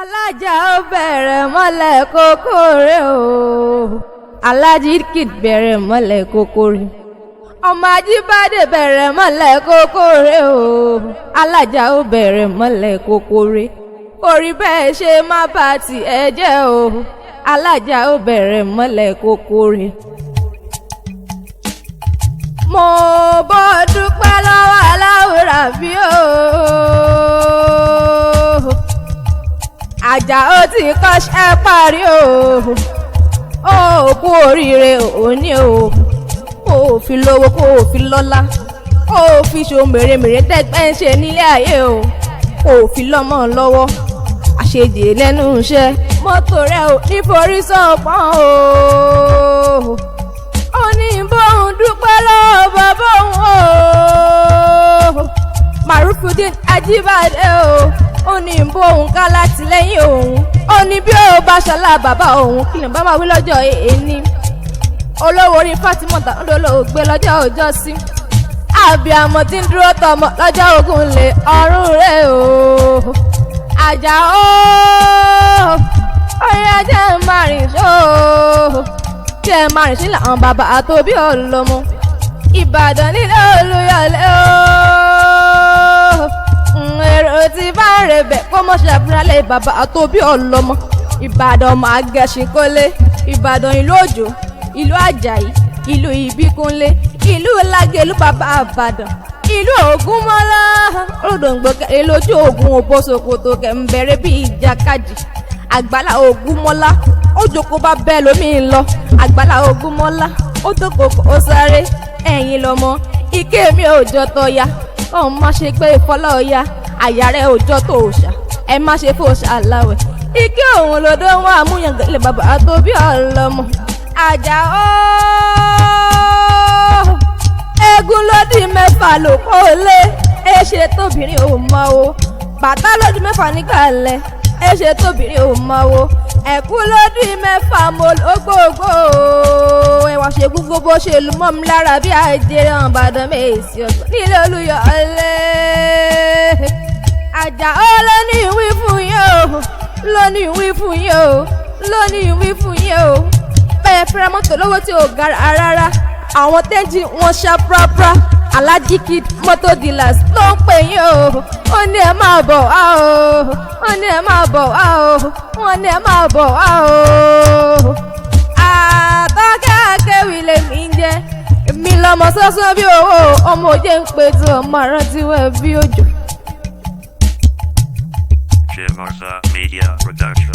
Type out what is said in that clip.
alájà ó bẹ̀rẹ̀ mọ́lẹ̀ kókóré o alájí kid bẹ̀rẹ̀ mọ́lẹ̀ kókóré ọmọ ajíbádé bẹ̀rẹ̀ mọ́lẹ̀ kókóré o alájà ó bẹ̀rẹ̀ mọ́lẹ̀ kókóré orí bẹ́ẹ̀ ṣe má bà tiẹ̀ jẹ́ o alájà ó bẹ̀rẹ̀ mọ́lẹ̀ kókóré. mo bọ́ dúpẹ́ lọ́wọ́ aláwòrán bí o àjà ó ti kọ́ṣẹ́ parí o ó kú oríire òní o kó o fi lówó kó o fi lọ́lá kó o fi ṣo mèremère tẹ́gbẹ́ ń ṣe nílé ayé o kó o fi lọ́mọ lọ́wọ́ àṣejì lẹ́nu iṣẹ́ mọ́tò rẹ̀ ò ní forí sọ̀pọ̀n o ó ní bóun dúpẹ́ lọ́wọ́ bàbá òun o Marufudeen Ajibade o ó ní bóun ká látìlẹ́yìn òun ó ní bí ó bá ṣọlá bàbá òun kí ni bá máa wí lọ́jọ́ èèní olówó orí Fatimota olóògbé lọ́jọ́ ọjọ́ sí àbíàmọ tí ń dúró tọmọ lọ́jọ́ ogun lè ọrùn rẹ̀ o àjà o orí ajá ń máa rìn ṣó tí ẹ máa rìn sí làwọn bàbá àtòbí ọlọmọ Ìbàdàn nílé Olúyọ̀lé o èrò tí bá ń rebẹ̀ kó mọ̀ ṣàfihànlẹ̀ bàbá àtòbí ọlọmọ Ìbàdàn ọmọ agẹṣin kólé Ìbàdàn ìlú Òjò ìlú Àjàyí ìlú Ìbíkúnlé ìlú Lágẹ̀lú bàbá Ìbàdàn ìlú Ògúnmọ́lá Òdòǹgbò kẹrẹ lójú ogun òbóṣokòtò kẹ̀mbẹ̀rẹ̀ bí ìjàkadì Àgbàlá Ògúnmọ́lá ó jókòó bá bẹ́ẹ̀ lómi ń lọ Àgbàlá Ògúnmọ́lá ó tó kòkó ó sáré ẹ̀yìn lọ́mọ ike mi ò jọ tọ́ya ọ̀hún má ṣe gbé ìfọlọ́ọ̀ya àyà rẹ̀ ò jọ tó òòṣà ẹ má ṣe fòṣà láwẹ̀ ike òun lòdó wọn àmúyangẹ̀lẹ̀ bàbá àtòbí ọlọ́mọ àjà ó eégún lódì mẹ́fà ló kó lé èṣe tóbìnrin ò mọ o bàtà lódì mẹ́fà níkàlẹ̀ èṣe tóbìnrin ò mọ o ẹ̀kú lódì mẹ́fà mo ló gbogbo ẹ̀wà ṣe gbogbo bó ṣe lù mọ́ mi lára bí àjẹrẹ Ìbàdàn Mèsì ọ̀gbọ́n nílé Olúyọ̀lé àjà ó lónìí wí fún yín o lónìí wí fún yín o lónìí wí fún yín o bẹ́ẹ̀ fẹ́ra mọ́tò lówó tí ò gara rárá àwọn tẹ́jì wọn ṣá prapra Alhaji Kid moto dealers ló ń pè yín o ó ní ẹ máa bọ̀ wá o ó ní ẹ máa bọ̀ wá o wọ́n ní ẹ máa bọ̀ wá o. Àtọ́kẹ́ akéwì lèmi ń jẹ́ èmi lọ́mọ sọ́sọ́ bí owó ọmọ òjé ń pè tó ọmọ àrántí wẹ̀ bí òjò. Jimarza Media Production.